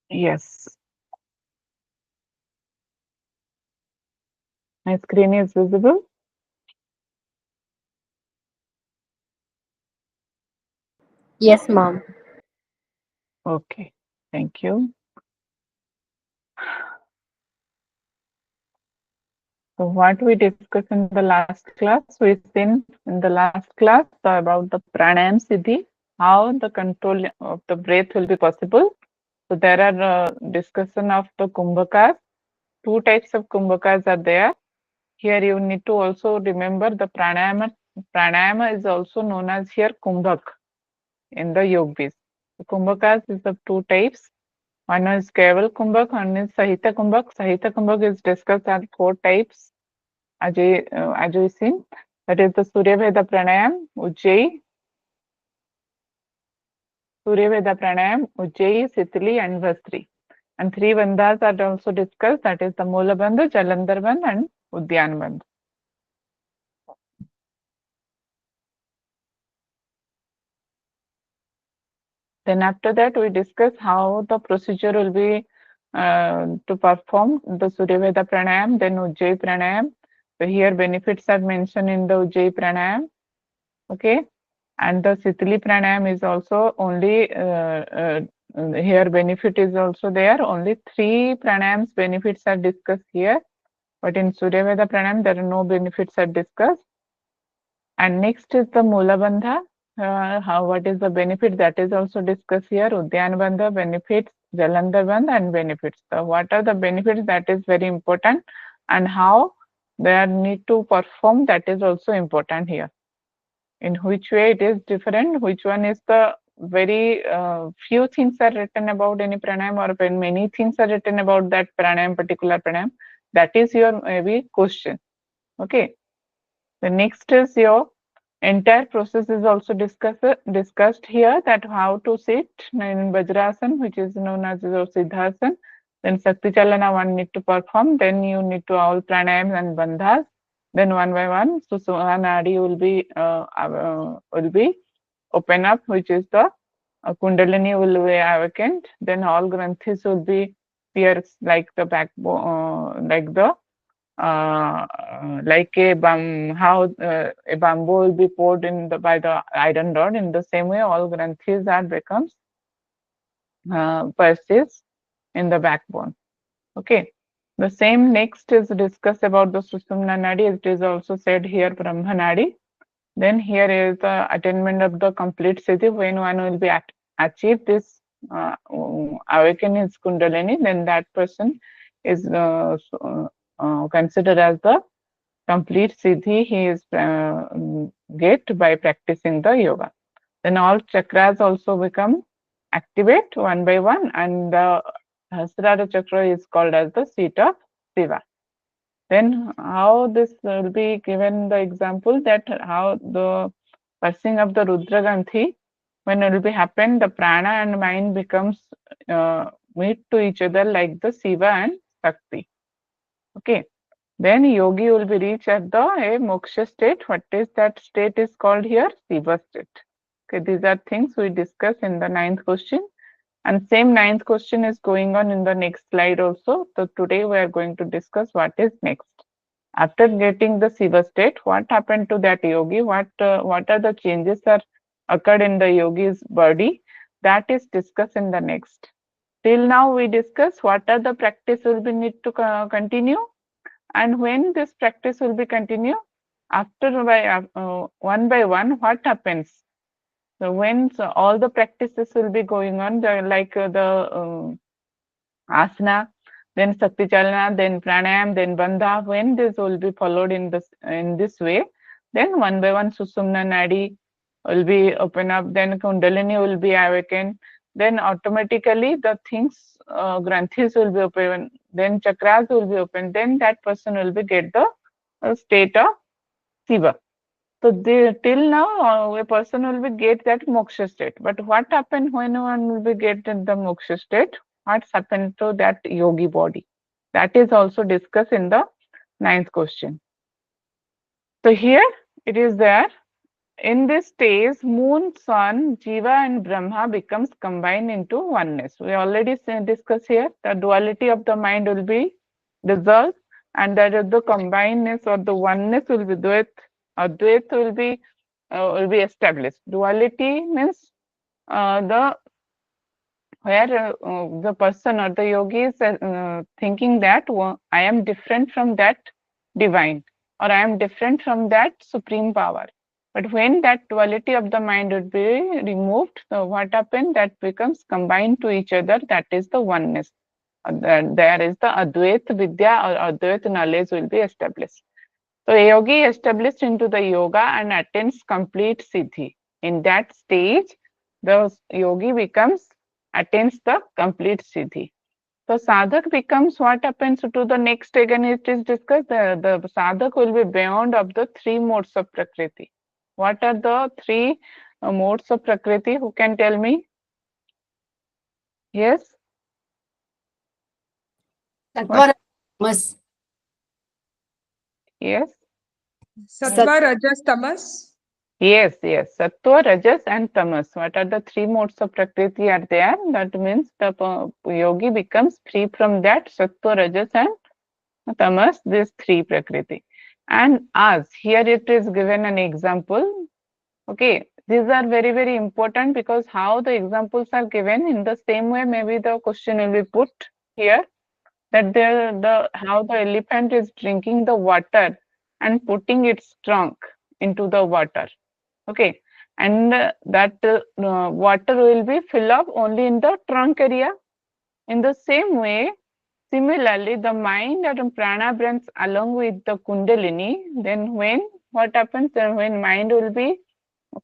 Yes. My screen is visible. Yes, ma'am. Okay. Thank you. So what we discussed in the last class, we seen in the last class about the pranayam siddhi, how the control of the breath will be possible. So there are discussion of the kumbhakas. Two types of kumbhakas are there. Here you need to also remember the pranayama. Pranayama is also known as here kumbhak in the yogis. The kumbhakas is of two types. One is Keval Kumbhak, one is Sahita Kumbhak. Sahita Kumbhak is discussed as four types. As we seen, that is the Surya Veda Pranayam, Ujjayi, Sitali, and Vastri. And three bandhas are also discussed, that is the Moola Bandha, Jalandhar Bandh, and Udyan Bandh. Then after that, we discuss how the procedure will be to perform the Surya Veda Pranayam, then Ujjayi Pranayam. So here benefits are mentioned in the Ujjayi Pranayam. Okay. And the Sitali Pranayam is also only here benefit is also there. Only three pranayams benefits are discussed here. But in Surya Veda Pranayam, there are no benefits are discussed. And next is the Moola Bandha. What is the benefit that is also discussed here. Udyan Bandha benefits, Jalandhar Bandha and benefits. So what are the benefits that is very important, and how they need to perform, that is also important here. In which way it is different, which one is the very few things are written about any pranayam, or when many things are written about that pranayam, particular pranayam, that is your maybe question. Okay. The next is your entire process is also discussed here, that how to sit in Vajrasan, which is known as your Siddhasan. Then Sakti Chalana one need to perform. Then you need to all pranayams and bandhas. Then one by one, Susumna Nadi will be open up, which is the Kundalini will be awakened. Then all granthis will be pierced like the backbone, like how a bamboo will be poured in the by the iron rod. In the same way, all granthis are becomes persists in the backbone. Okay. The same next is discussed about the Susumna Nadi. It is also said here Brahma Nadi. Then here is the attainment of the complete siddhi. When one will be achieve this awaken his kundalini, then that person is considered as the complete siddhi he is get by practicing the yoga. Then all chakras also become activate one by one, and the Sahasrara chakra is called as the seat of Shiva. Then how this will be given the example, that how the passing of the Rudra Granthi, when it will be happen, the prana and mind becomes meet to each other like the Shiva and Shakti. Okay. Then yogi will be reached at the a moksha state. What is that state is called here? Shiva state. Okay, these are things we discuss in the ninth question. And same ninth question is going on in the next slide also. So today we are going to discuss what is next. After getting the Shiva state, what happened to that yogi? What are the changes that occurred in the yogi's body? That is discussed in the next. Till now we discuss what are the practice will be need to continue, and when this practice will be continue. After one by one, what happens? So when all the practices will be going on, like the asana, then Sakti Chalana, then Pranayam, then Bandha, when this will be followed in this way, then one by one Susumna Nadi will be open up, then Kundalini will be awakened, then automatically the things, granthis will be open, then chakras will be open, then that person will be get the state of Shiva. So till now, a person will be get that moksha state. But what happened when one will be get in the moksha state? What's happened to that yogi body? That is also discussed in the ninth question. So here it is there. in this stage, moon, sun, Jiva and Brahma becomes combined into oneness. We already discussed here the duality of the mind will be dissolved, and that is the combinedness or the oneness will be Dvait, or Dvait will be established. Duality means the where the person or the yogi is thinking that I am different from that divine, or I am different from that supreme power. But when that duality of the mind would be removed, so what happens? That becomes combined to each other. That is the oneness. There is the Advait Vidya or Advait knowledge will be established. So a yogi established into the yoga and attains complete siddhi. In that stage, the yogi attains the complete siddhi. So sadhak becomes what happens to the next again it is discussed. The sadhak will be beyond of the three modes of prakriti. What are the three modes of prakriti? Who can tell me? Yes? Sattva, Tamas. Yes? Sattva, Rajas, Tamas. Yes, yes. Sattva, Rajas, and Tamas. What are the three modes of Prakriti are there? That means the yogi becomes free from that Sattva, Rajas, and Tamas, these three Prakriti. And as here it is given an example. Okay, these are very, very important because how the examples are given in the same way, maybe the question will be put here that how the elephant is drinking the water and putting its trunk into the water. Okay, and that water will be fill up only in the trunk area. In the same way, similarly, the mind and prana brings along with the kundalini. Then what happens? Then when mind will be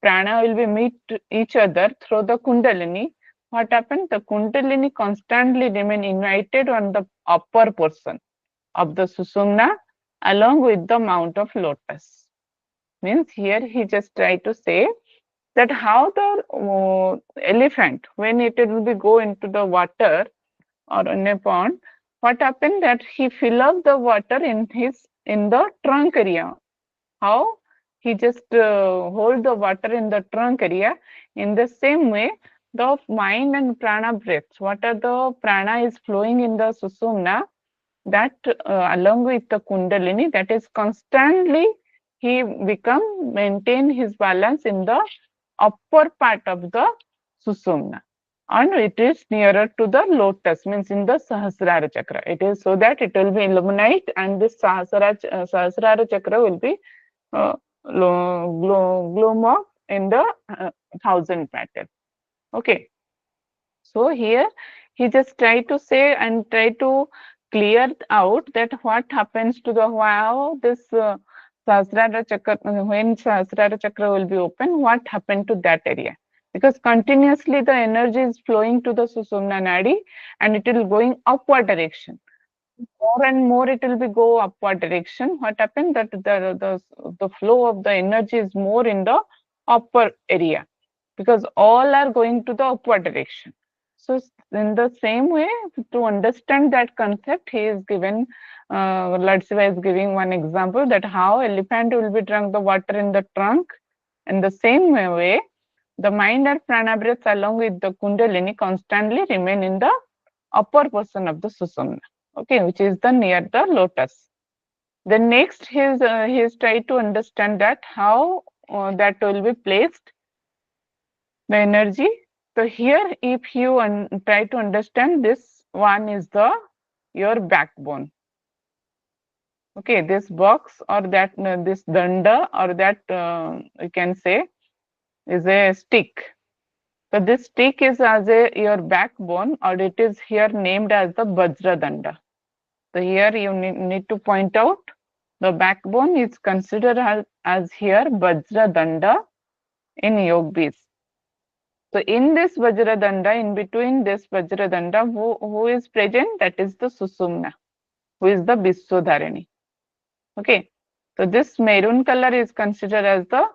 prana will be meet each other through the kundalini. What happens? The kundalini constantly remain united on the upper portion of the susumna along with the mount of lotus. Means here he just tried to say that how the elephant, when it will be go into the water or in a pond, what happened that he fill up the water in the trunk area. How? He just hold the water in the trunk area. In the same way, the mind and prana breaths, what are the prana is flowing in the susumna, that along with the kundalini, that is constantly he maintain his balance in the upper part of the susumna, and it is nearer to the lotus, means in the sahasrara chakra. It is so that it will be illuminate, and this sahasrara chakra will be gloom up in the 1000 pattern. Okay, so here he just try to say and try to clear out that what happens to the how this Sahasrara chakra, when Sahasrara chakra will be open, what happened to that area? Because continuously the energy is flowing to the Susumna Nadi and it will going upward direction. More and more it will be go upward direction. What happened that the flow of the energy is more in the upper area because all are going to the upward direction. So in the same way, to understand that concept, he is given, Lord Shiva is giving one example that how elephant will be drunk the water in the trunk. In the same way, the mind and prana breaths along with the kundalini constantly remain in the upper portion of the susumna, okay, which is the near the lotus. Then next, he's tried to understand that how that will be placed, the energy. So here, if you try to understand this one is your backbone. Okay, this box or that this danda or that you can say is a stick. So this stick is as your backbone, or it is here named as the Vajra Danda. So here you need to point out the backbone is considered as here Vajra Danda in yogis. So in this Vajradanda, in between this Vajradanda, who is present? That is the Susumna, who is the Viswadharini. Okay. So this maroon color is considered as the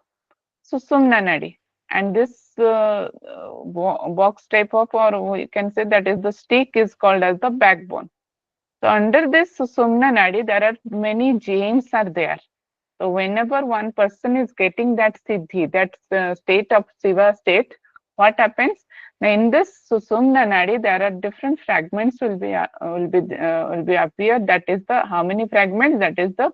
Susumna Nadi. And this box type of, or we can say that is the stick, is called as the backbone. So under this Susumna Nadi, there are many gems are there. So whenever one person is getting that siddhi, that state of Shiva state, what happens? Now in this Susumna Nadi, there are different fragments will be appear. That is the how many fragments? That is the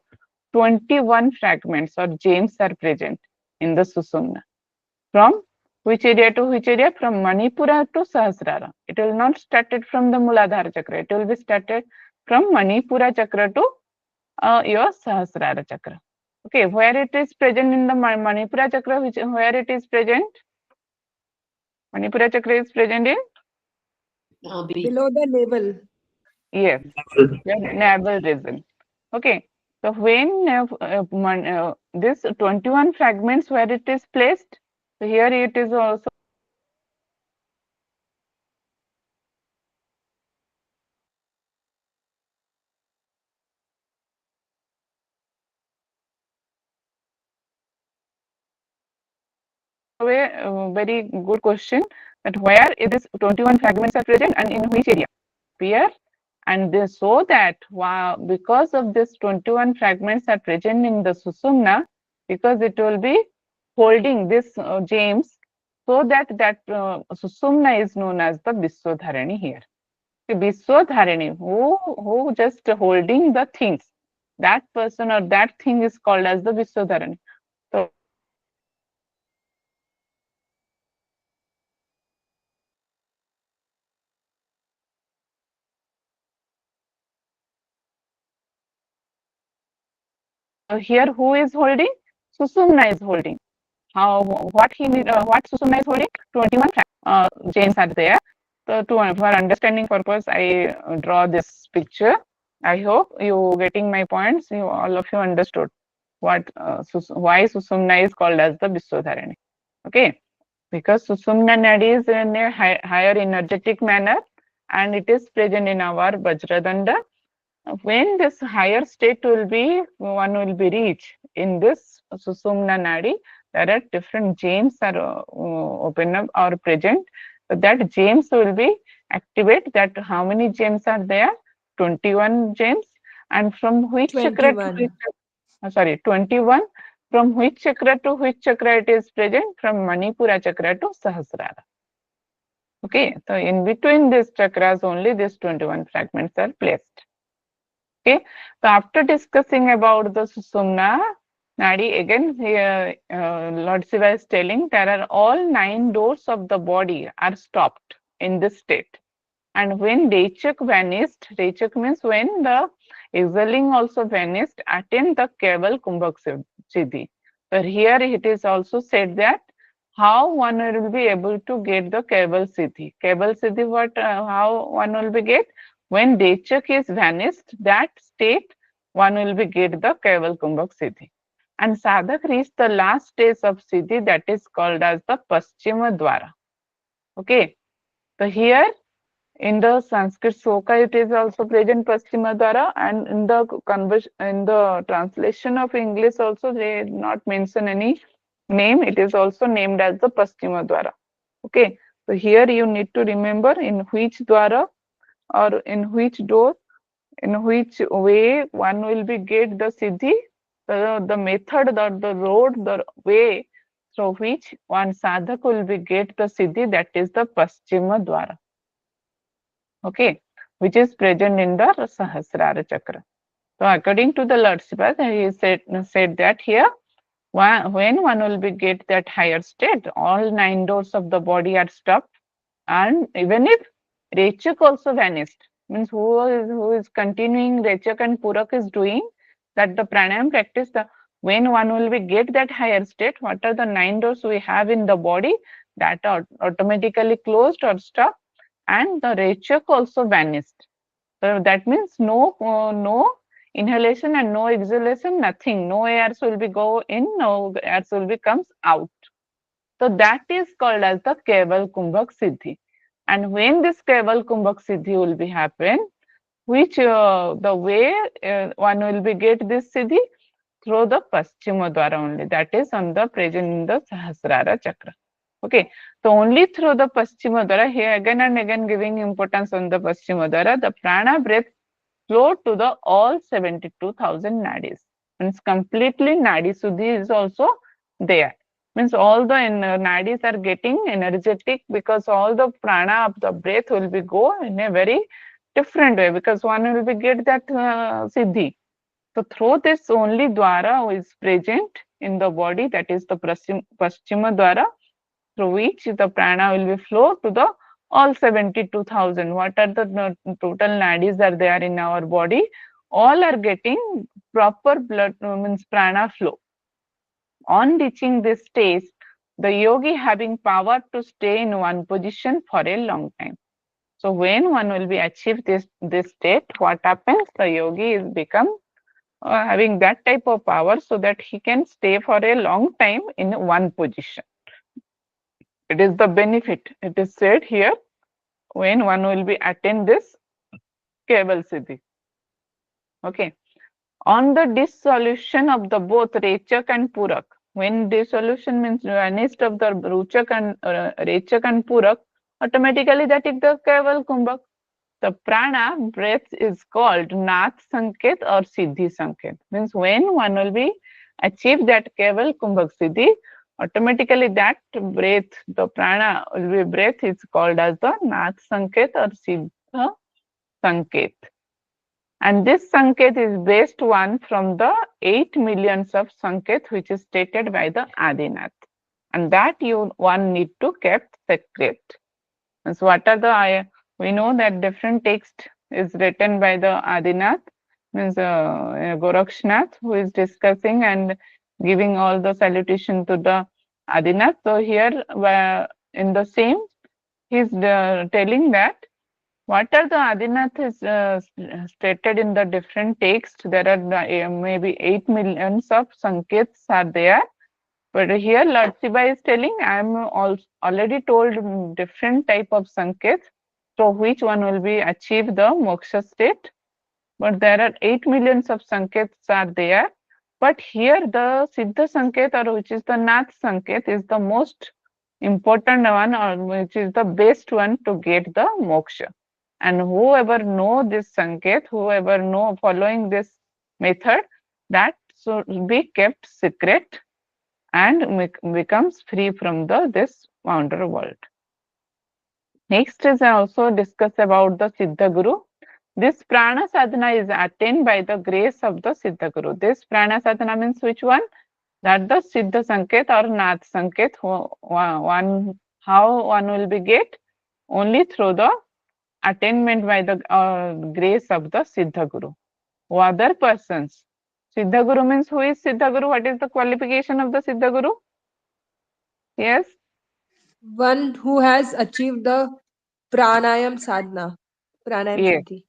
21 fragments or gems are present in the Susumna. From which area to which area? From Manipura to Sahasrara. It will not started from the Muladhara Chakra. It will be started from Manipura Chakra to your Sahasrara Chakra. Okay, where it is present in the Manipura Chakra, where it is present? Manipura Chakra is present in? Below the navel. Yes, your navel region. Okay, so when this 21 fragments where it is placed, so here it is also a very good question that where is this 21 fragments are present and in which area appear, and they show that because of this 21 fragments are present in the Susumna, because it will be holding this gems, so that Susumna is known as the Viswadharani here. The Viswadharani, who just holding the things, that person or that thing is called as the Viswadharani. So here who is holding? Susumna is holding. What Susumna is holding? 21 gems are there. So for understanding purpose, I draw this picture. I hope you getting my points. All of you understood why Susumna is called as the Viswadharani. Okay, because Susumna Nadi is in a higher energetic manner and it is present in our Vajradanda. When this higher state one will be reached in this Susumna Nadi, there are different gems are open up or present. So that gems will be activate. That how many gems are there? 21 gems. And from which chakra to 21. which, sorry, 21. From which chakra to which chakra it is present? From Manipura chakra to Sahasrara. Okay, so in between these chakras only these 21 fragments are placed. Okay, so after discussing about the Susumna Nadi, again here Lord Shiva is telling there are all 9 doors of the body are stopped in this state. And when Rechak vanished, Rechak means when the exhaling also vanished, attain the Keval Kumbhak Siddhi. So here it is also said that how one will be able to get the Keval Siddhi. Keval Siddhi, how one will be get? When Rechak is vanished, that state one will be get the Keval Kumbhak Siddhi. And sadhak reached the last stage of Siddhi, that is called as the Paschima Dwara. Okay, so here in the Sanskrit Soka, it is also present Paschima Dwara, and in the translation of English also they not mention any name. It is also named as the Paschima Dwara. Okay, so here you need to remember in which Dwara or in which door, in which way one will be get the Siddhi, the method, the road, the way through which one sadhak will be get the Siddhi, that is the Paschima Dwara. Okay, which is present in the Sahasrara Chakra. So according to the Lord Shiva, he said that here, when one will be get that higher state, all 9 doors of the body are stopped, and even if Rechak also vanished, means who is continuing Rechak and Purak is doing that the pranayam practice, when one will be get that higher state, what are the 9 doors we have in the body that are automatically closed or stopped, and the Rechak also vanished. So that means no inhalation and no exhalation, nothing. No airs will be go in, no airs will be comes out. So that is called as the Keval Kumbhak Siddhi. And when this Keval Kumbhak Siddhi will be happen, which the way one will be get this Siddhi through the Paschima Dwara only. That is on the present in the Sahasrara Chakra. Okay, so only through the Paschima Dwara, here again and again giving importance on the Paschima Dwara, the prana breath flow to the all 72,000 nadis. Means completely Nadi Suddhi is also there. Means all the nadis are getting energetic because all the prana of the breath will be go in a very different way, because one will be get that siddhi. So through this only dwara who is present in the body, that is the paschima dwara, through which the prana will be flow to the all 72,000. What are the total nadis are there in our body? All are getting proper blood means prana flow. On reaching this stage, the yogi having power to stay in one position for a long time. So when one will be achieve this state, what happens? The yogi is become having that type of power so that he can stay for a long time in one position. It is the benefit. It is said here when one will be attain this Keval Siddhi. Okay. On the dissolution of the both Rechak and Purak, when dissolution means vanished of the Ruchak and Rechak and Purak, automatically that is the Keval Kumbhak. The prana breath is called Nath Sanket or Siddhi Sanket. Means when one will be achieve that Keval Kumbhak Siddhi, automatically that breath, the prana will be breath is called as the Nath Sanket or Siddha Sanket. And this Sanket is based one from the 8 millions of Sanket which is stated by the Adinath. And that one need to kept secret. So what are the, we know that different text is written by the Adinath, means Gorakshnath, who is discussing and giving all the salutation to the Adinath. So here in the same, he is telling that what are the Adinath is stated in the different text. There are maybe 8 millions of Sankets are there. But here Lord Shiva is telling, I am already told different type of Sankets, so which one will be achieve the moksha state. But there are 8 millions of Sankets are there. But here the Siddha Sanket, or which is the Nath Sanket, is the most important one, or which is the best one to get the moksha. And whoever know this Sanket, whoever know following this method, that should be kept secret and becomes free from this outer world. Next is also discuss about the Siddha Guru. This prana sadhana is attained by the grace of the Siddha Guru. This prana sadhana means which one? That the Siddha Sanket or Nath Sanket, how one will be get? Only through the attainment by the grace of the Siddha Guru. Other persons. Siddha Guru means who is Siddha Guru? What is the qualification of the Siddha Guru? Yes? One who has achieved the pranayam sadhana, pranayam Yes. siddhi.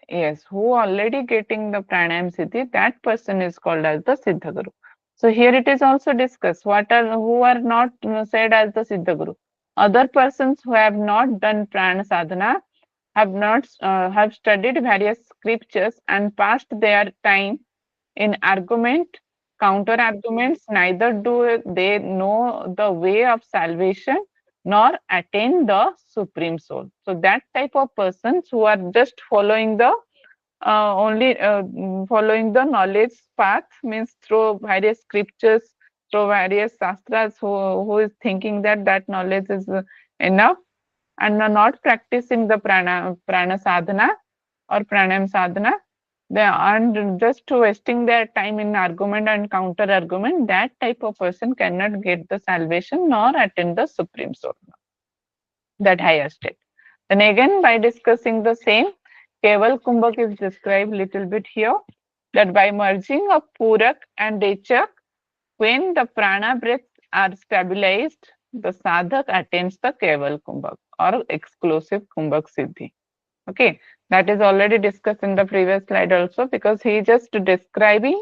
Yes, who already getting the pranayam siddhi, that person is called as the Siddha Guru. So here it is also discussed who are not said as the Siddha Guru. Other persons who have not done prana sadhana, have not have studied various scriptures and passed their time in argument, counter arguments, neither do they know the way of salvation nor attain the supreme soul. So that type of persons who are just following the only following the knowledge path, means through various scriptures, through various shastras, who is thinking that that knowledge is enough and are not practicing the prana sadhana or pranayam sadhana, they are just wasting their time in argument and counter argument. That type of person cannot get the salvation nor attain the supreme soul, that higher state. Then again, by discussing the same, Keval Kumbhak is described little bit here, that by merging of Purak and Rechak, when the prana breaths are stabilized, the sadhak attains the Keval Kumbhak or exclusive Kumbhak Siddhi. Okay, that is already discussed in the previous slide also, because he just describing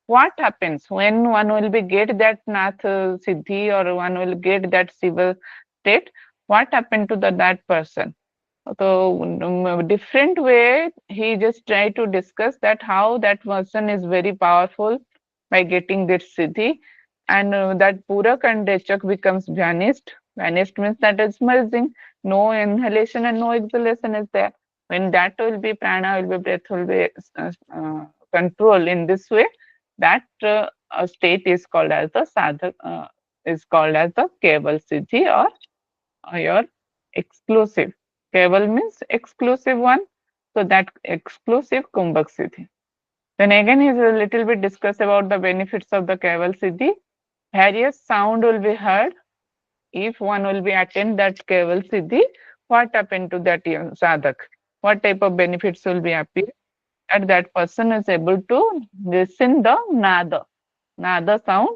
what happens when one will be get that Nath Siddhi or one will get that Shiva state, what happened to that person. So different way he just tried to discuss that how that person is very powerful by getting this siddhi, and that Purak and Rechak becomes vanished. Vanished means that is merging, no inhalation and no exhalation is there. When that will be prana, will be breath, will be control in this way, that state is called as the sadhak, is called as the Keval Siddhi or your exclusive. Keval means exclusive one. So that exclusive Kumbhak Siddhi. Then again, he will a little bit discuss about the benefits of the Keval Siddhi. Various sound will be heard if one will be attend that Keval Siddhi. What happened to that sadhak? What type of benefits will be appear? That person is able to listen the nada sound.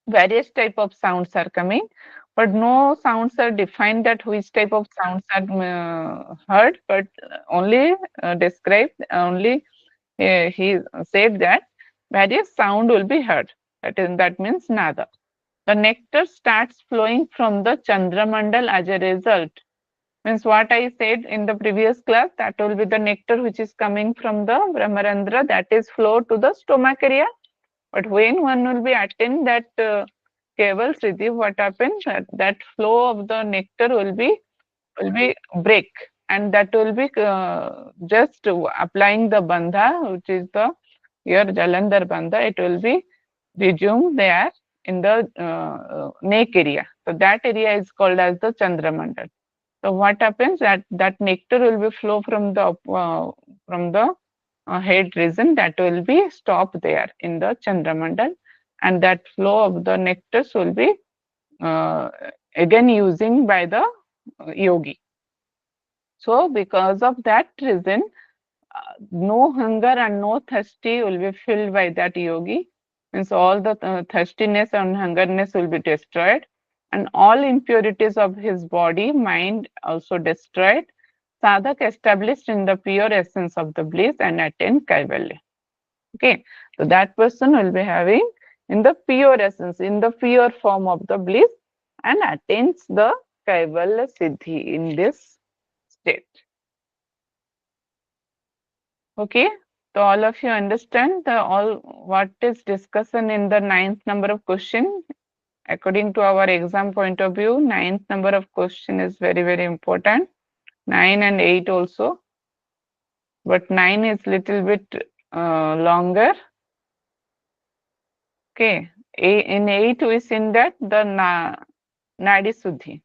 Various type of sounds are coming, but no sounds are defined that which type of sounds are heard, but only described, only he said that various sound will be heard. That means nada. The nectar starts flowing from the Chandramandal as a result. Means what I said in the previous class, that will be the nectar which is coming from the Brahmarandra, that is flow to the stomach area. But when one will be attend that Keval Siddhi, what happens? That flow of the nectar will be break, and that will be just applying the bandha, which is the your Jalandhar bandha. It will be resumed there in the neck area. So that area is called as the Chandramandal. So what happens that nectar will be flow from the head region, that will be stopped there in the Chandramandal, and that flow of the nectars will be uh, again using by the yogi. So because of that reason, no hunger and no thirsty will be filled by that yogi. Means all the thirstiness and hungerness will be destroyed, and all impurities of his body, mind also destroyed. Sadhak established in the pure essence of the bliss and attained Kaivalya. Okay, so that person will be having in the pure essence, in the pure form of the bliss, and attains the Kaivalya Siddhi in this state. Okay, so all of you understand the all what is discussion in the 9th number of question. According to our exam point of view, 9th number of question is very, very important. 9 and 8 also, but 9 is little bit longer. Okay, in 8 we seen that the Nadi Suddhi.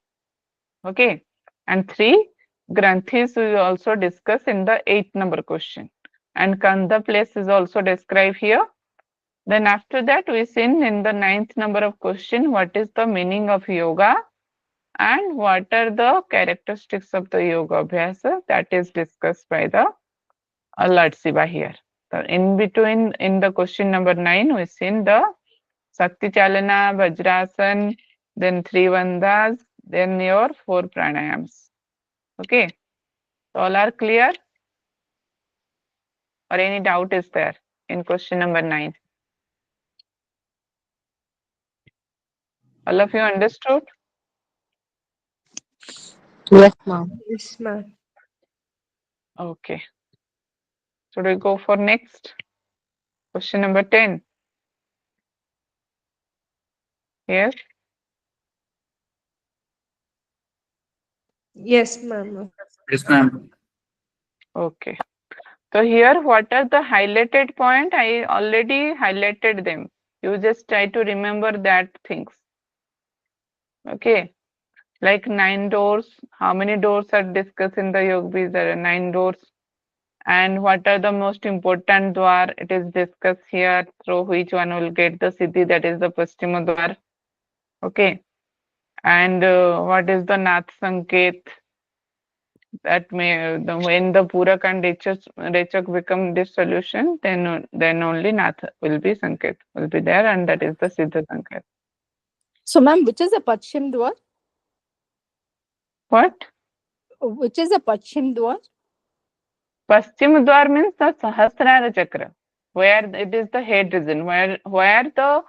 Okay, and 3 Granthis we also discuss in the 8th number question, and Kanda place is also described here. Then after that we seen in the 9th number of question what is the meaning of yoga and what are the characteristics of the yoga abhyasa, that is discussed by the Lord Shiva here. So in between in the question number 9 we seen the Sakti Chalana, Vajrasan, then 3 Bandhas, then your 4 pranayams. Okay, so all are clear, or any doubt is there in question number 9? All of you understood? Yes, ma'am. Yes, ma'am. Okay. Should we go for next? Question number 10. Yes? Yes, ma'am. Yes, ma'am. Okay. So here, what are the highlighted point? I already highlighted them. You just try to remember that things. Okay. Like 9 doors. How many doors are discussed in the Yoga? There are 9 doors. And what are the most important dwar? It is discussed here, through which one will get the siddhi, that is the Paschima dwar. Okay. And what is the Nath Sanket? That may when the Purak and Rechak become this solution, then only Nath will be Sanket will be there, and that is the Siddha Sanket. So, ma'am, which is a Pachim Dwar? What? Which is a Pachim Dwar? Paschim Dwar means the Sahasrara Chakra, where it is the head region, where the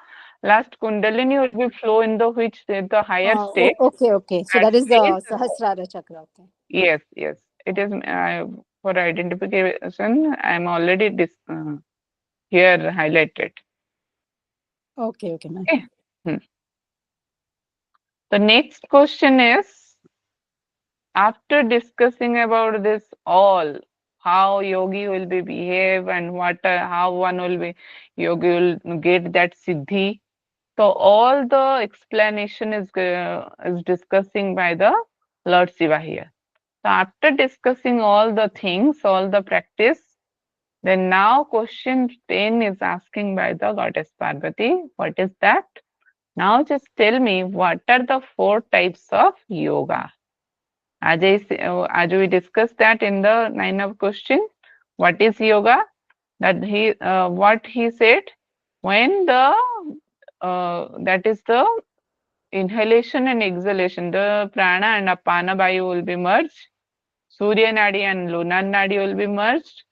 last Kundalini will be flow in the which the higher state. Okay, okay. So that is the Sahasrara Chakra. Okay. Yes, yes. It is for identification. I am already here highlighted. Okay, okay, ma'am. Okay. The next question is, after discussing about this all, how yogi will be behave and what how one will be yogi will get that siddhi. So all the explanation is discussing by the Lord Shiva here. So after discussing all the things, all the practice, then now question 10 is asking by the goddess Parvati. What is that? Now just tell me what are the 4 types of yoga? As we discussed that in the 9 of question, what is yoga? That what he said, when the that is the inhalation and exhalation, the prana and apana vayu will be merged, Surya Nadi and Lunar Nadi will be merged,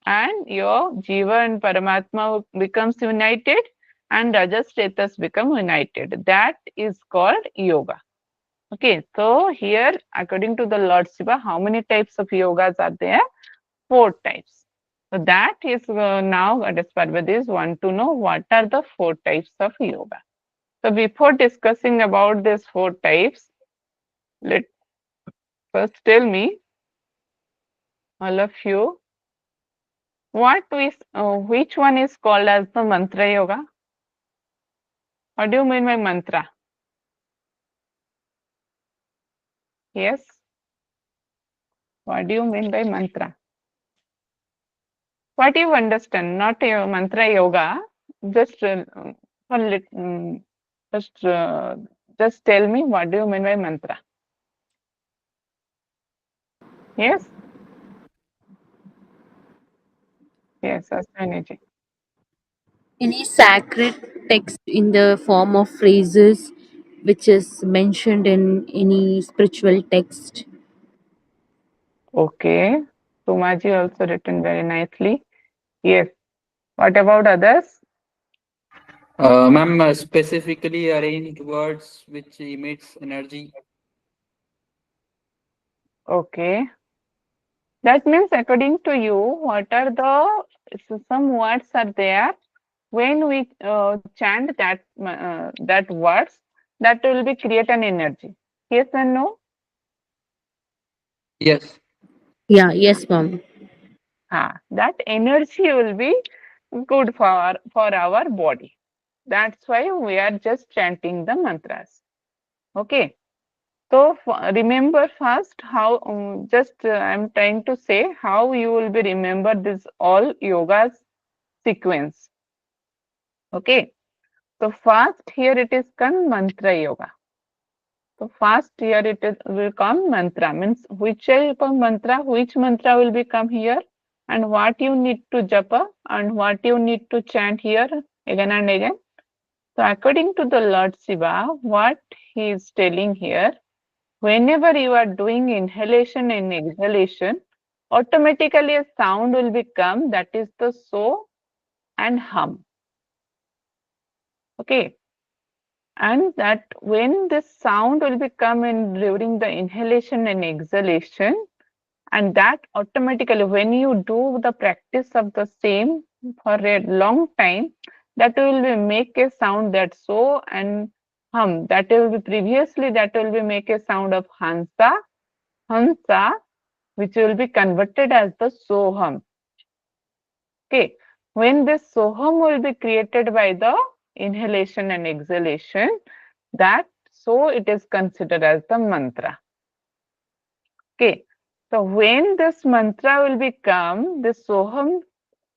and your Jiva and Paramatma becomes united, and Rajas Chetas become united. That is called yoga. Okay, so here, according to the Lord Shiva, how many types of yogas are there? 4 types. So that is now Goddess Parvati want to know what are the 4 types of yoga. So before discussing about these 4 types, let first tell me, all of you, which one is called as the mantra yoga? What do you mean by mantra? Yes. What do you mean by mantra? What do you understand? Not mantra yoga. Just just just tell me what do you mean by mantra? Yes. Yes, Aswini. Any sacred text in the form of phrases which is mentioned in any spiritual text. Okay. Sumaji also written very nicely. Yes. What about others? Ma'am, specifically arranged words which emits energy. Okay. That means according to you, what are the some words are there when we chant that words that will be create an energy. Yes and no? Yes. Yeah, yes, ma'am. That energy will be good for our body. That's why we are just chanting the mantras. Okay. So remember first how just I'm trying to say how you will be remember this all yogas sequence. Okay. So first here it is come mantra yoga. So first here it is, will come mantra means which will come mantra, which mantra will become here and what you need to japa and what you need to chant here again and again. So according to the Lord Shiva, what he is telling here, whenever you are doing inhalation and exhalation, automatically a sound will become that is the so and hum. Okay. And that when this sound will become in during the inhalation and exhalation, and that automatically when you do the practice of the same for a long time, that will be make a sound that so and hum. That will be previously that will be make a sound of hansa, which will be converted as the soham. Okay, when this soham will be created by the inhalation and exhalation, that so it is considered as the mantra. Okay, so when this mantra will become, this soham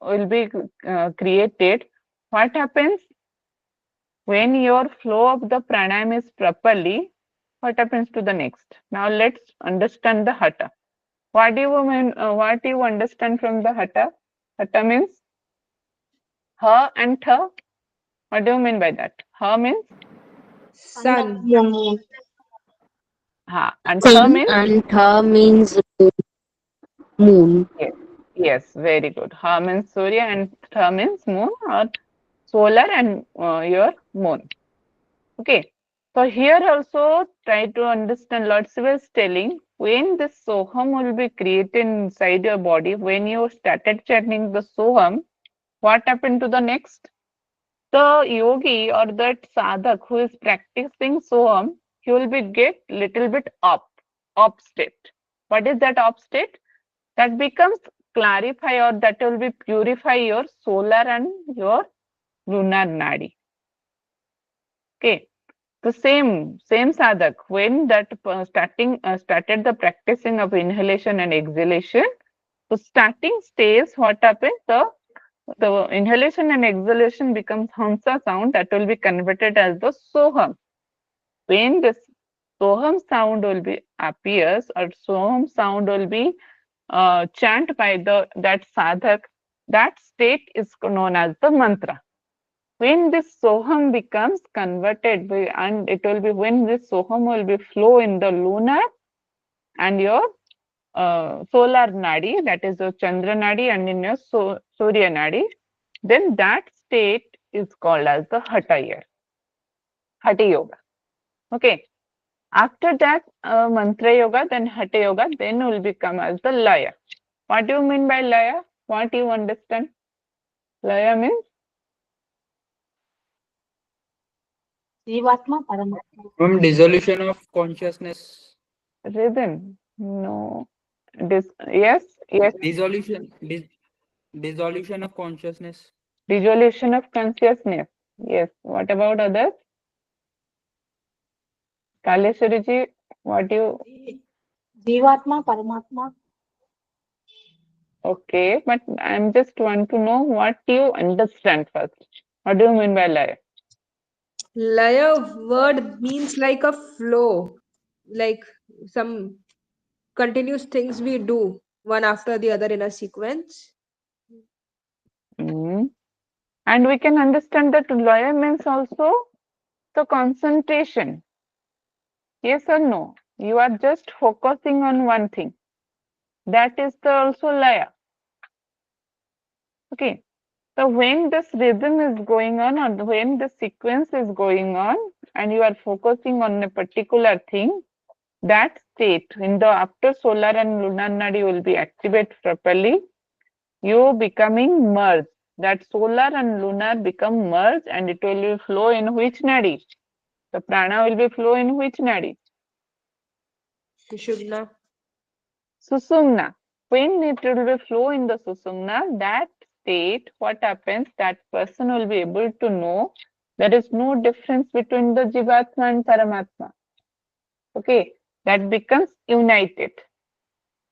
will be created, what happens? When your flow of the pranayam is properly, what happens to the next? Now let's understand the hatha. What do you mean? What do you understand from the hatha? Hatha means ha and tha. What do you mean by that? Ha means Sun. ha, and tha Sun means and Tha means moon. yes. Yes, very good. Ha means Surya and tha means moon or solar and your moon. Okay. So here also try to understand Lord Shiva is telling when this soham will be created inside your body, when you started chanting the soham, what happened to the next? The yogi or that sadhak who is practicing soham, he will be get little bit up state. What is that up state? That becomes clarify or that will be purify your solar and your lunar nadi. Okay. The same sadhak, when that started the practicing of inhalation and exhalation, so starting stage, what happens? The inhalation and exhalation becomes hamsa sound that will be converted as the soham. When this soham sound will be appears or soham sound will be chant by that sadhak, that state is known as the mantra. When this soham becomes converted and it will be when this soham will be flow in the lunar and your solar nadi, that is the Chandra nadi, and in your Surya nadi, then that state is called as the Hatha Yoga. Okay. After that Mantra Yoga, then Hatha Yoga, then will become as the Laya. What do you mean by Laya? What do you understand? Laya means? Jivatma Paramatma. From dissolution of consciousness. Rhythm? No. Yes. Dissolution of consciousness. Dissolution of consciousness. Yes. What about others? Kaleshwariji, what do you? Jivatma Paramatma. Okay, but I'm just want to know what you understand first. What do you mean by Laya? Laya word means like a flow, like some continuous things we do one after the other in a sequence. Mm. And we can understand that Laya means also the concentration. Yes or no? You are just focusing on one thing. That is also Laya. Okay. So when this rhythm is going on or when the sequence is going on and you are focusing on a particular thing, that state in the after solar and lunar nadi will be activated properly. You becoming merged. That solar and lunar become merged and it will flow in which nadi? The prana will be flow in which nadi? Sushumna. Susumna. When it will be flow in the Susumna, that state, what happens, that person will be able to know there is no difference between the Jivatma and Paramatma. Okay, that becomes united.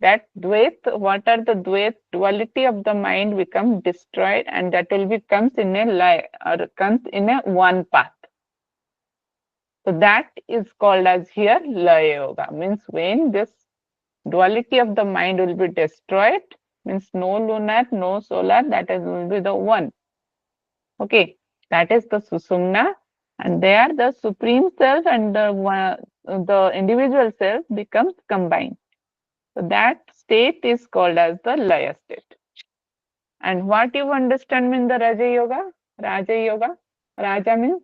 That Dvait, what are the Dvait, duality of the mind becomes destroyed and that will be comes in a lie or comes in a one path. So that is called as here Laya Yoga, means when this duality of the mind will be destroyed, means no lunar, no solar, that is will be the one. Okay, that is the Susumna, and there the supreme self and the individual self becomes combined. So that state is called as the Laya state. And what you understand in the Raja Yoga? Raja Yoga? Raja means?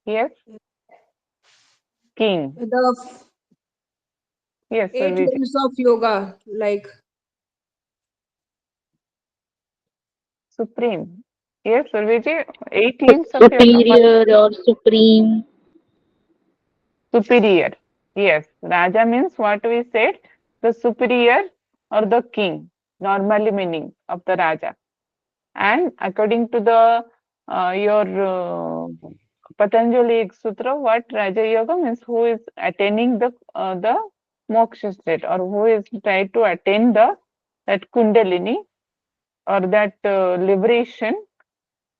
Yes? King. The Yes, 8 Surviji. limbs of yoga, like Supreme. Yes, Surviji, 8 limbs of yoga. Superior or supreme. Superior. Yes, Raja means what we said, the superior or the king, normally meaning of the Raja. And according to the your Patanjali Sutra, what Raja Yoga means, who is attaining the moksha state or who is trying to attain that Kundalini or that liberation,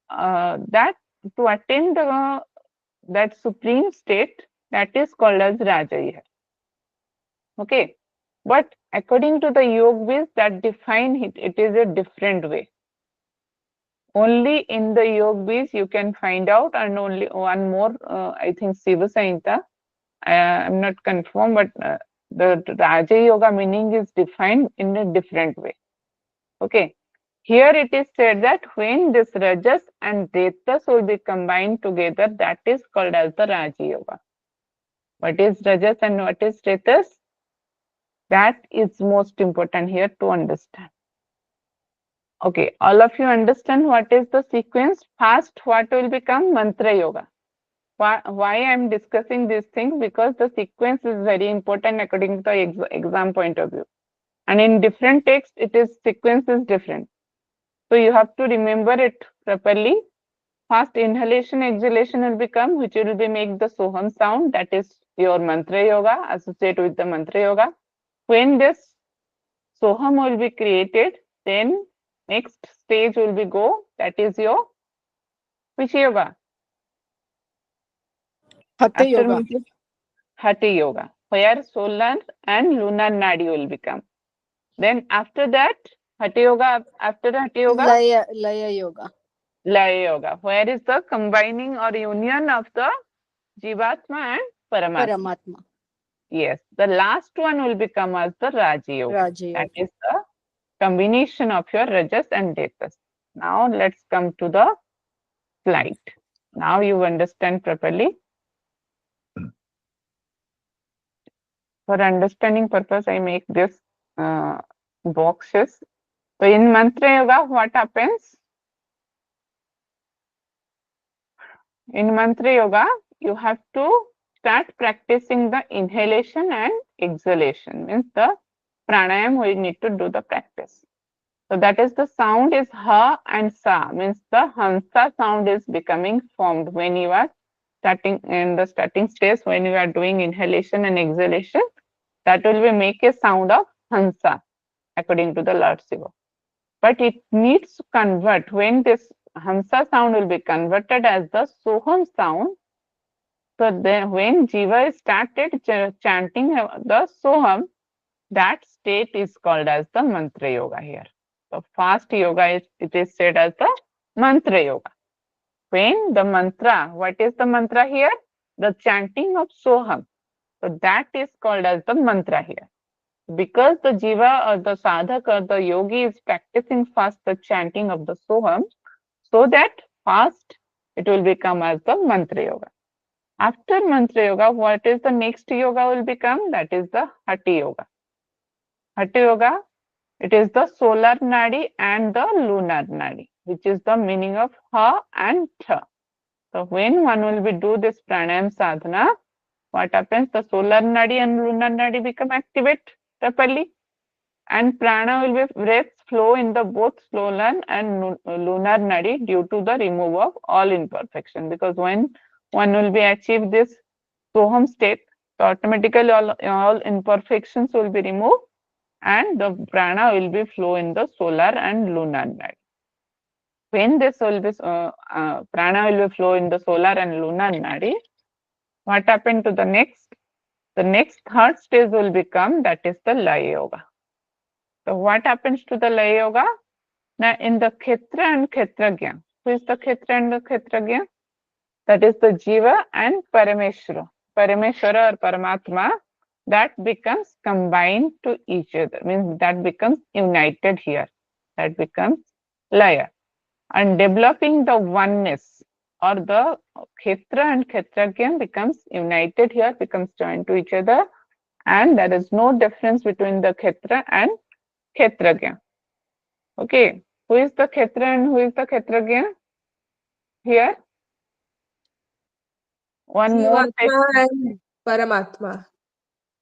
that to attain that supreme state, that is called as Raja Yoga. Okay, but according to the yogis that define it, it is a different way. Only in the yogis you can find out, and only one more, I think Siva Samhita, I'm not confirmed, but the Raja Yoga meaning is defined in a different way. Okay, here it is said that when this Rajas and Tejas will be combined together, that is called as the Raja Yoga. What is Rajas and what is Tejas? That is most important here to understand. Okay, all of you understand what is the sequence? First, what will become Mantra Yoga? Why I am discussing these things? Because the sequence is very important according to the exam point of view. And in different text, it is sequence is different. So you have to remember it properly. First inhalation, exhalation will become, which will be make the Soham sound. That is your mantra yoga, associate with the mantra yoga. When this Soham will be created, then next stage will be go. That is your which yoga? Hatha After yoga. which is Hatha yoga, where solar and lunar nadi will become. Then after that, Hatha yoga, after the Hatha yoga, Laya yoga. Laya yoga, where is the combining or union of the Jivatma and Paramatma. Paramatma. Yes, the last one will become as the Raja yoga. Raja That yoga. is the combination of your Rajas and Tejas. Now let's come to the slide. Now you understand properly. For understanding purpose, I make this boxes. So in Mantra Yoga, what happens? In Mantra Yoga, you have to start practicing the inhalation and exhalation. Means the pranayam, we need to do the practice. So that is the sound is ha and sa. Means the hansa sound is becoming formed when you are starting in the starting stage, when you are doing inhalation and exhalation. That will be make a sound of hansa according to the Lord Shiva. But it needs to convert when this Hamsa sound will be converted as the Soham sound. So then when Jiva started chanting the Soham, that state is called as the Mantra Yoga here. So fast yoga is it is said as the Mantra Yoga. When the mantra, what is the mantra here? The chanting of Soham. So that is called as the mantra here. Because the jiva or the sadhak or the yogi is practicing fast the chanting of the Soham, so that fast it will become as the mantra yoga. After mantra yoga, what is the next yoga will become? That is the Hatha yoga. Hatha yoga, it is the solar nadi and the lunar nadi, which is the meaning of ha and tha. So when one will be do this pranayam sadhana, what happens? The solar nadi and lunar nadi become activate properly, and prana will be breath flow in the both solar and lunar nadi due to the remove of all imperfection. Because when one will be achieve this soham state, so automatically all imperfections will be removed, and the prana will be flow in the solar and lunar nadi. When this will be prana will be flow in the solar and lunar nadi, what happened to the next? The next third stage will become, that is the Laya yoga. So what happens to the Laya yoga? Now in the Kshetra and Kshetragya, who is the Kshetra and the Kshetragya? That is the Jiva and Parameshwara. Parameshwara or Paramatma, that becomes combined to each other, means that becomes united here. That becomes Laya. And developing the oneness or the Kshetra and Kshetragya becomes united here, becomes joined to each other, and there is no difference between the Kshetra and Kshetragya. Okay, who is the Kshetra and who is the Kshetragya? Here, one more text. Jivatma and Paramatma.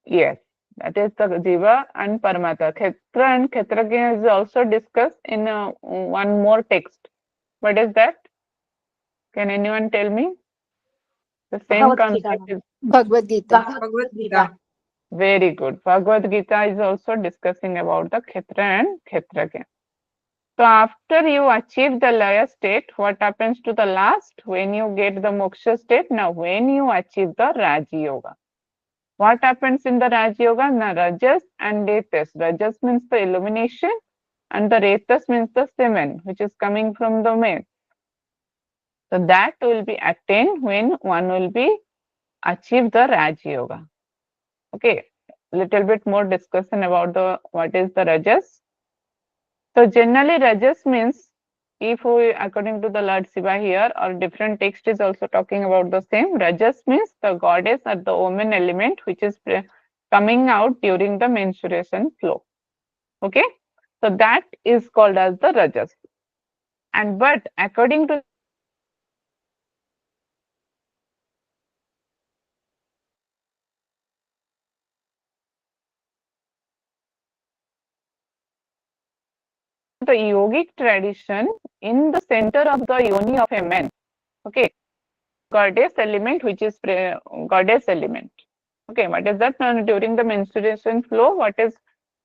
Yes, that is the Jiva and Paramatma. Kshetra and Kshetragya is also discussed in one more text. What is that? Can anyone tell me? The same Bhagavad Gita. concept is Bhagavad Gita. Bhagavad Gita. very good. Bhagavad Gita is also discussing about the Kshetra and Kshetragya. So after you achieve the Laya state, what happens to the last? When you get the moksha state, now when you achieve the Raja Yoga. What happens in the Raja Yoga? Now Rajas and Retas. Rajas means the illumination and the Retas means the semen, which is coming from the male. So that will be attained when one will be achieve the Raja Yoga. Okay, little bit more discussion about the what is the Rajas. So generally Rajas means, if we according to the Lord Shiva here or different text is also talking about the same, Rajas means the goddess or the woman element which is coming out during the menstruation flow. Okay, so that is called as the Rajas. And but according to the yogic tradition in the center of the yoni of a man. Okay, goddess element, which is goddess element. Okay, what is that? During the menstruation flow, what is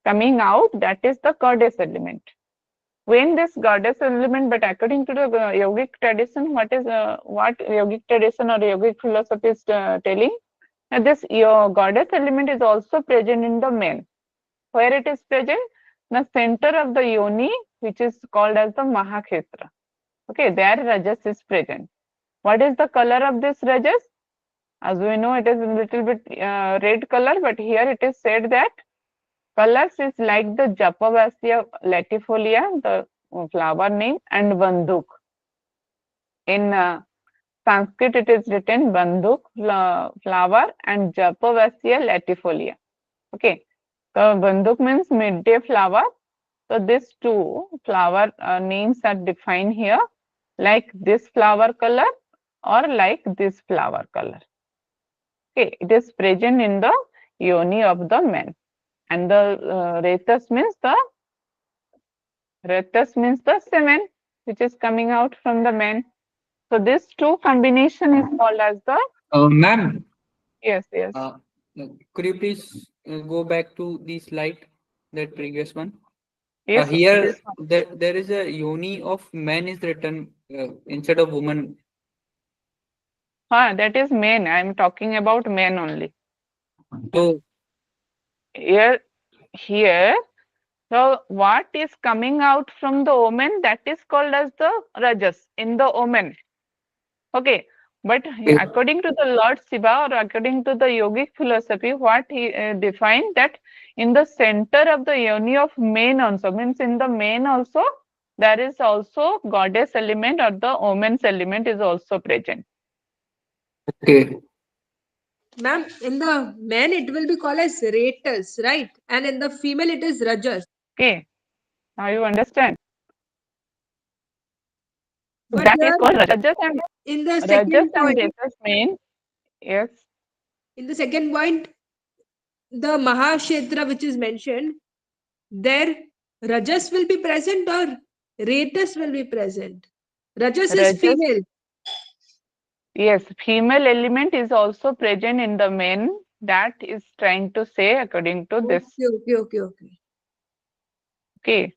coming out? That is the goddess element. When this goddess element, but according to the yogic tradition, what yogic tradition or yogic philosophy is telling? That this goddess element is also present in the man. Where it is present? The center of the yoni, which is called as the Mahakhetra. Okay, there Rajas is present. What is the color of this Rajas? As we know, it is a little bit red color, but here it is said that colors is like the Japavasya latifolia, the flower name, and Banduk. In Sanskrit, it is written Banduk flower and Japavasya latifolia. Okay, so Banduk means midday flower. So these two flower names are defined here, like this flower color or like this flower color. Okay, it is present in the yoni of the man, and the retas means the semen which is coming out from the man. So this two combination is called as the Ma'am, yes. could you please go back to the slide, that previous one? Yes, Here, this one. there is a yoni of man is written instead of woman. That is men. I am talking about men only. So, Here, so what is coming out from the omen, that is called as the rajas in the omen. Okay, but according to the Lord Shiva or according to the yogic philosophy, what he defined that in the center of the yoni of men also, means in the men also there is also goddess element or the omen's element is also present. okay. Ma'am, in the man it will be called as ratas, right? And in the female it is rajas. Okay, now you understand. But That is here, called rajas and in the second point, rajas mean, yes. in the second point, the Mahashetra which is mentioned, there rajas will be present or ratas will be present. Rajas is Rajas, female. yes, female element is also present in the men. That is trying to say according to this. Okay. Okay.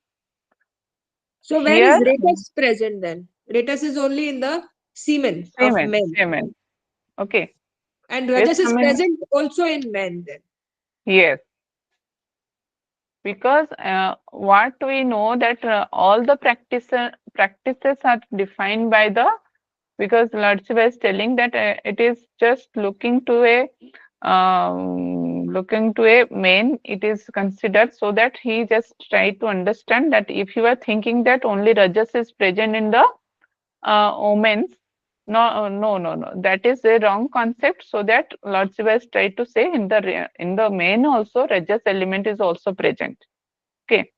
So where is Here, ratas present then? Ratas is only in the semen of men. semen. Okay. And Yes, rajas is coming. present also in men then. Yes. Because what we know that all the practices are defined by the, because Lord Shiva is telling that it is just looking to a man, it is considered, so that he just tried to understand that if you are thinking that only rajas is present in the omens, no, that is a wrong concept. So that Lord Shiva has tried to say in the men also rajas element is also present. Okay,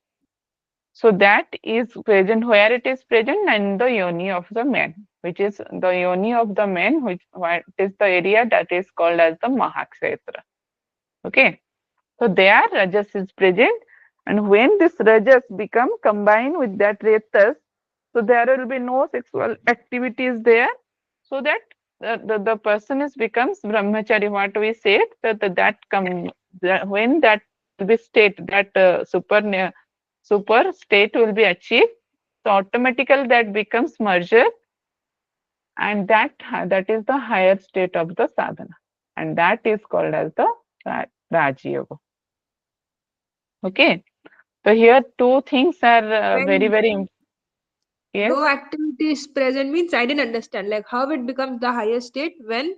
so that is present where it is present in the yoni of the man, which is the yoni of the man, which is the area that is called as the Mahakshetra. Okay, so there rajas is present, and when this rajas become combined with that retas, so there will be no sexual activities there, so that the person is becomes brahmachari. What we said when that will be state, that super state will be achieved, so automatically that becomes merger, and that is the higher state of the sadhana, and that is called as the Raj Yoga. Okay, so here two things are very When yes. no activity is present means I didn't understand. Like how it becomes the higher state when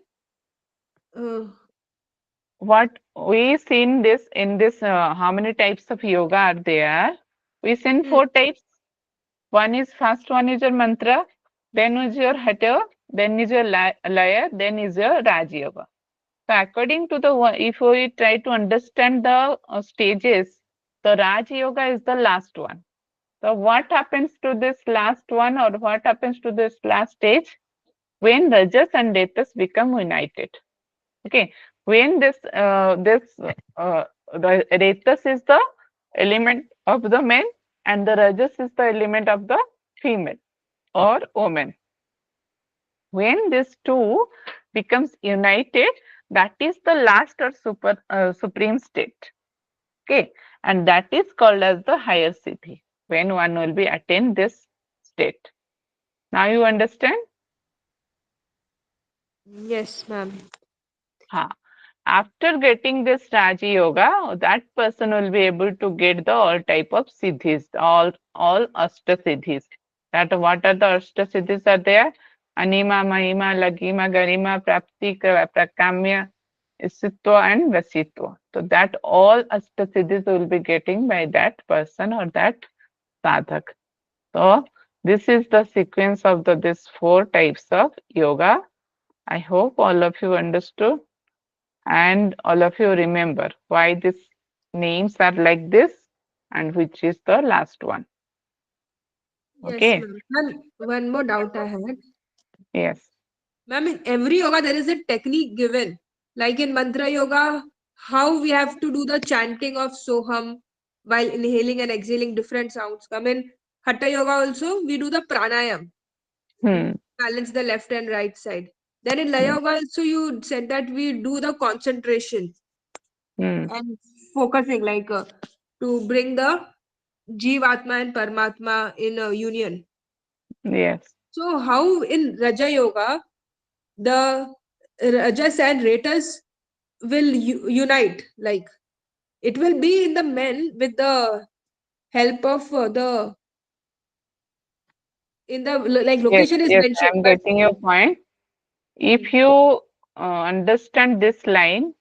What we seen this in this how many types of yoga are there? We seen four types. One is first one is your mantra, then is your hatha, then is your laya, then is your Raj Yoga. So according to the if we try to understand the stages, the Raj Yoga is the last one. So what happens to this last one, or what happens to this last stage? When Rajas and Retas become united. Okay, when the Retas is the element of the man, and the Rajas is the element of the female or woman. When these two becomes united, that is the last or supreme state. Okay, and that is called as the higher siddhi, when one will be attain this state. Now you understand? Yes, ma'am. Ha. After getting this Raja Yoga, that person will be able to get the all type of siddhis, all Ashta siddhis. That what are the Ashta siddhis are there? Anima, Mahima, Lagima, Garima, Prapti, Prakamya, Isitva and Vasitva. So that all Ashta siddhis will be getting by that person or that sadhak. So this is the sequence of these four types of yoga. I hope all of you understood. And all of you remember why these names are like this and which is the last one. Yes, Okay. ma'am. Ma'am, one more doubt I had. Yes. Ma'am, in every yoga there is a technique given. Like in mantra yoga, how we have to do the chanting of Soham while inhaling and exhaling different sounds. Come in Hatha yoga also, we do the pranayam. Hmm. Balance the left and right side. Then in Laya yoga also you said that we do the concentration Hmm. and focusing to bring the Jivatma and Paramatma in union. Yes. So how in Raja Yoga the Rajas and Ratas will unite? Like it will be in the men with the help of the in the like Yes. location is Yes. mentioned, I'm but getting your point. If you understand this line,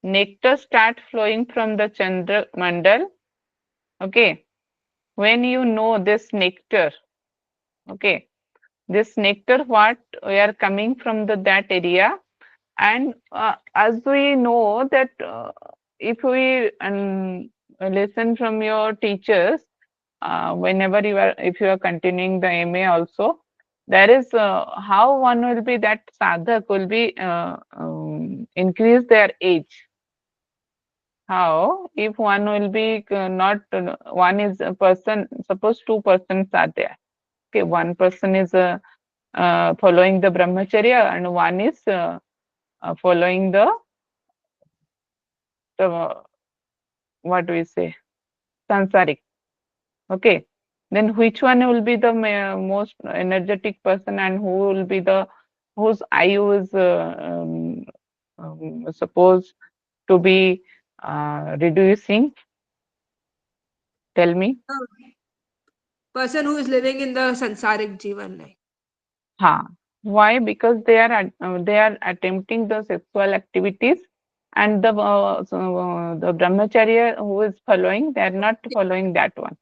nectar start flowing from the Chandra Mandal. Okay. When you know this nectar, okay, this nectar, what we are coming from that area. And as we know that if we listen from your teachers, whenever if you are continuing the MA also, there is how one will be that sadhak will be increase their age. How if one will be not one is a person, suppose two persons are there. Okay, one person is following the brahmacharya and one is following the what do we say, sansaric. Okay, then which one will be the most energetic person and who will be the whose ayu is supposed to be reducing? Tell me. person who is living in the sansarik jivan life. Ha. Why? Because they are attempting the sexual activities, and the brahmacharya who is following, they are not following that one.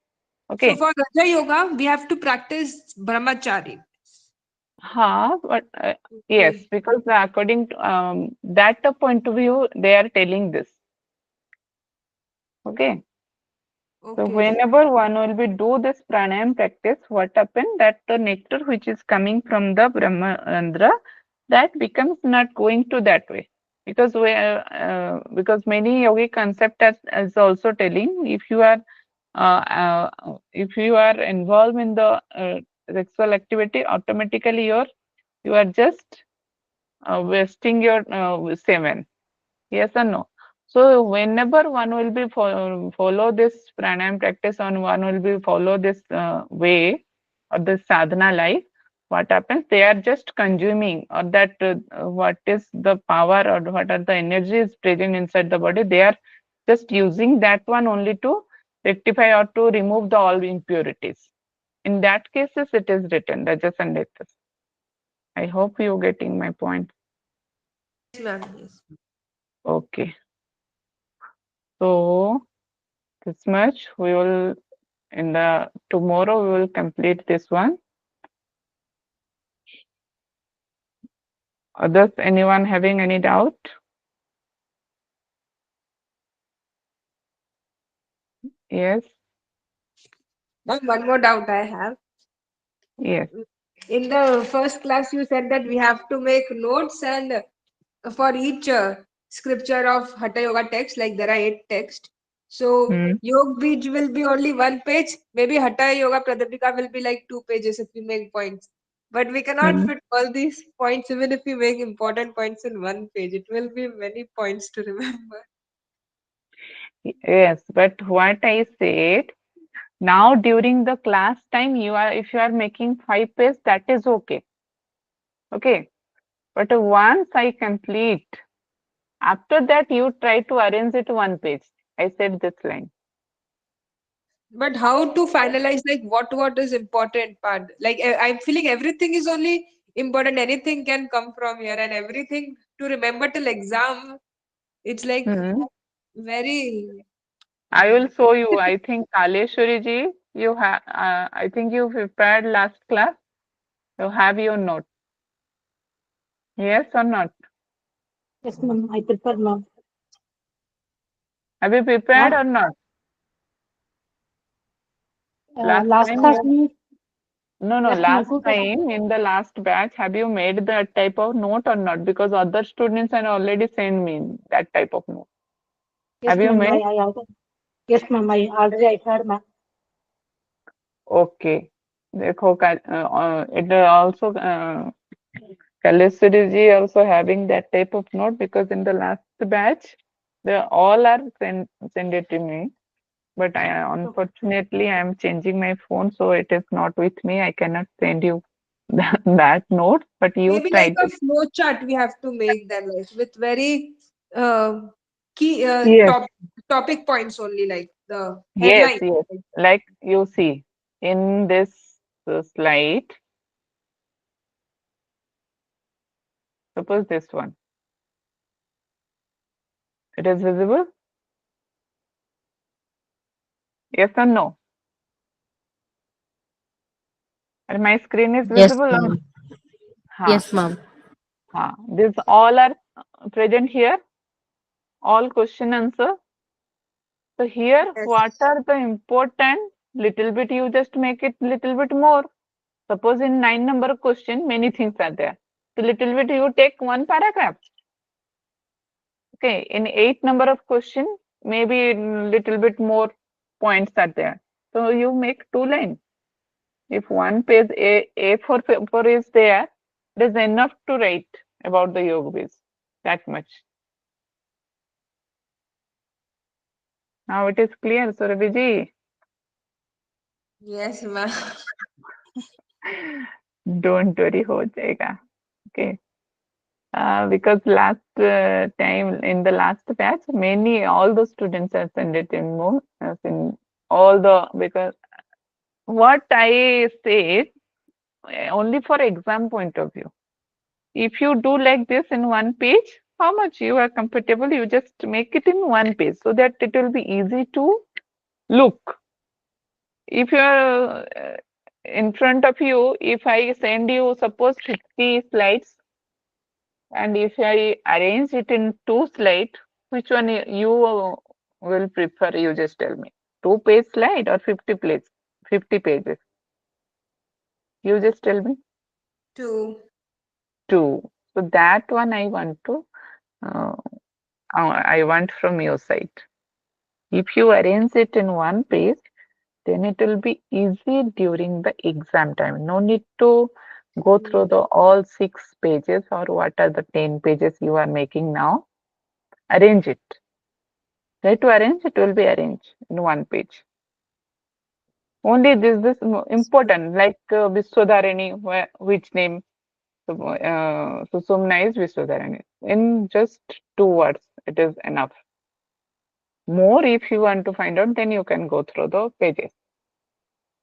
So Okay. for Raja Yoga, we have to practice brahmachari. But yes, Okay. because according to that point of view, they are telling this. Okay. So Okay. whenever one will be do this pranayam practice, what happen that the nectar which is coming from the Brahmandra, that becomes not going to that way. Because many yogic concept as also telling if you are involved in the sexual activity, automatically you are just wasting your semen. Yes or no? So whenever one will be follow this pranayam practice and one will be follow this way or this sadhana life, what happens? They are just consuming or that what is the power or what are the energies present inside the body. They are just using that one only to rectify or to remove the all impurities. In that cases, it is written Rajas and Rajas. I hope you getting my point. Yes, ma'am. Yes. Okay. So this much we will in the tomorrow we will complete this one. Others, anyone having any doubt? Yes. Ma'am, one more doubt I have. Yes. In the first class, you said that we have to make notes and for each scripture of Hatha Yoga text, like there are 8 texts. So Hmm. Yog Bij will be only 1 page. Maybe Hatha Yoga Pradipika will be like 2 pages if we make points. But we cannot Hmm. fit all these points even if we make important points in 1 page. It will be many points to remember. Yes, but what I said, now during the class time, if you are making 5 pages, that is okay. Okay. But once I complete, after that you try to arrange it 1 page. I said this line. But how to finalize like what is important part? Like I'm feeling everything is only important. Anything can come from here, and everything to remember till exam. It's like Hmm. very. I will show you. I think Kaleshwari ji, you have. I think you prepared last class. You have your note. Yes or not? Yes, ma'am. I prefer, ma'am. Have you prepared Last, or not? Last last time class you. means, No, no. yes, ma'am. Last time in the last batch, have you made that type of note or not? Because other students had already sent me that type of note. Yes, Have you ma'am. made? I already, yes, ma'am. I heard, ma'am. Okay. देखो it also Kaleswari ji also having that type of note because in the last batch they all are send it to me, but unfortunately I am changing my phone, so it is not with me. I cannot send you that note, but you Maybe try like a to. flow chart we have to make them like with very key Yes, topic points only, like the yes, headline. yes. Like you see in this slide, suppose this one, it is visible. Yes or no? And my screen is Yes, visible or ma'am. ha, Yes, ma'am. ha. These all are present here, all question answer. So here, Yes. what are the important? Little bit you just make it little bit more. Suppose in 9 number question, many things are there. So little bit you take one paragraph. Okay, in 8 number of question, maybe little bit more points are there. So you make 2 lines. If one page A4 paper is there, it is enough to write about the yoga that much. Now it is clear, Surabhi Yes, ma'am. Don't worry, हो जाएगा. Okay. Because last time in the last batch, all the students have sent it in more, as in all the, because what I said, only for exam point of view. If you do like this in 1 page, how much you are comfortable, you just make it in 1 page so that it will be easy to look. If you are in front of you, if I send you suppose 50 slides, and if I arrange it in 2 slides, which one you will prefer? You just tell me. 2 page slide or 50 pages? You just tell me. To 2. So that one I want to, I want from your side. If you arrange it in 1 page, then it will be easy during the exam time. No need to go through the all 6 pages or what are the 10 pages you are making now. Arrange it. Try to arrange, it will be arranged in 1 page. Only this important, like Viswadharani, which name? Susumna is Viswadharani. In just 2 words, it is enough. More if you want to find out, then you can go through the pages.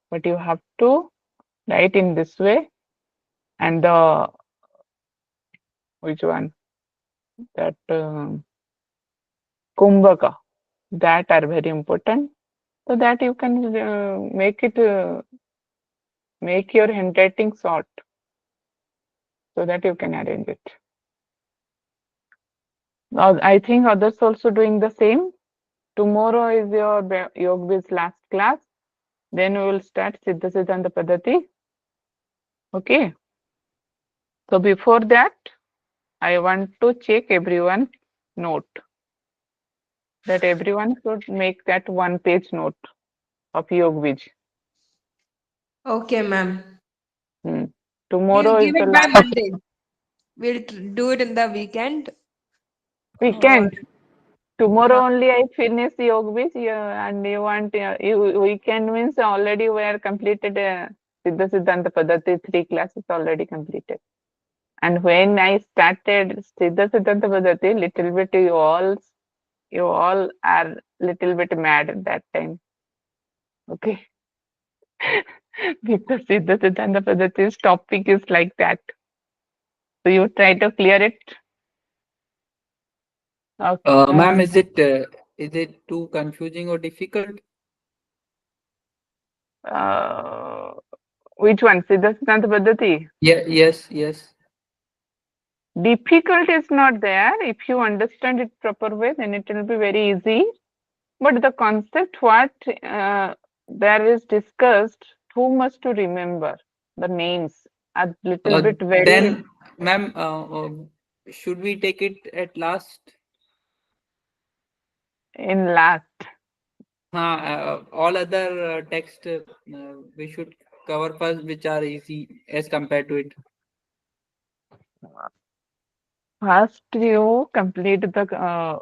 But you have to write in this way, and the which one? That Kumbhaka, that are very important. So that you can make your handwriting short, so that you can arrange it. I think others also doing the same. Tomorrow is your Yoga Biz last class. Then we will start Siddha Siddhanta Padhati. Okay. So before that, I want to check everyone note. that everyone should make that 1-page note of Yog Bij. Okay, ma'am. Tomorrow We'll is give the it by last Monday. We'll do it in the weekend. weekend. Tomorrow Yeah. only I finish Yog Bij, and you want weekend means already we are completed. Siddha Siddhanta Paddhati 3 classes already completed. And when I started Siddha Siddhanta Paddhati, little bit you all are little bit mad at that time. Okay. Because Siddha Siddhanta Paddhati's topic is like that. So you try to clear it. Okay. Ma'am, is it too confusing or difficult? Which one? Siddha Siddhanta Paddhati? Yeah, yes. Difficult is not there. If you understand it proper way, then it will be very easy. But the concept what there is discussed, too much to remember. The names are little bit very Then, ma'am, should we take it at last? in last. All other text we should cover first, which are easy as compared to it. First you complete the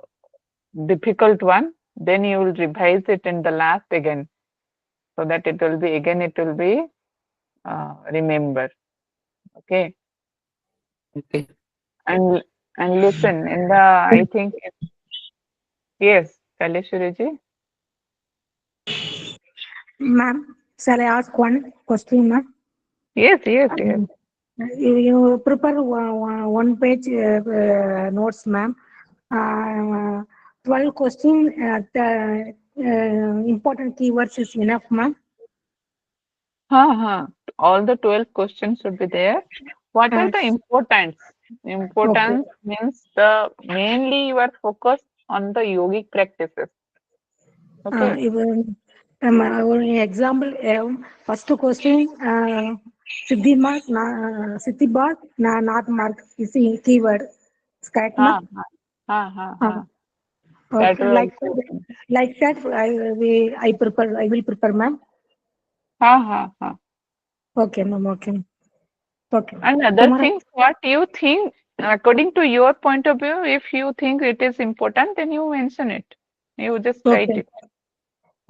difficult one, then you will revise it in the last again, so that it will be remember. Okay. Okay. And listen, in the I think yes, Kaleshwari ji. Ma'am, shall I ask one question, ma'am? Yes. You prepare one page notes, ma'am. 12 question, the important keywords is enough, ma'am. All the 12 questions should be there. What are the importance? Importance means mainly you are focused on the yogic practices. Okay. Example, first question, Siddhi mark, Siddhi bar, Nath mark is the keyword. Is correct, ma'am? That Okay, will like that, I will prepare, ma'am. Okay, ma'am. Okay. And other things, what you think, according to your point of view, if you think it is important, then you mention it. You just write it.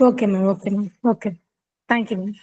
Okay, ma'am. Okay. Thank you, ma'am.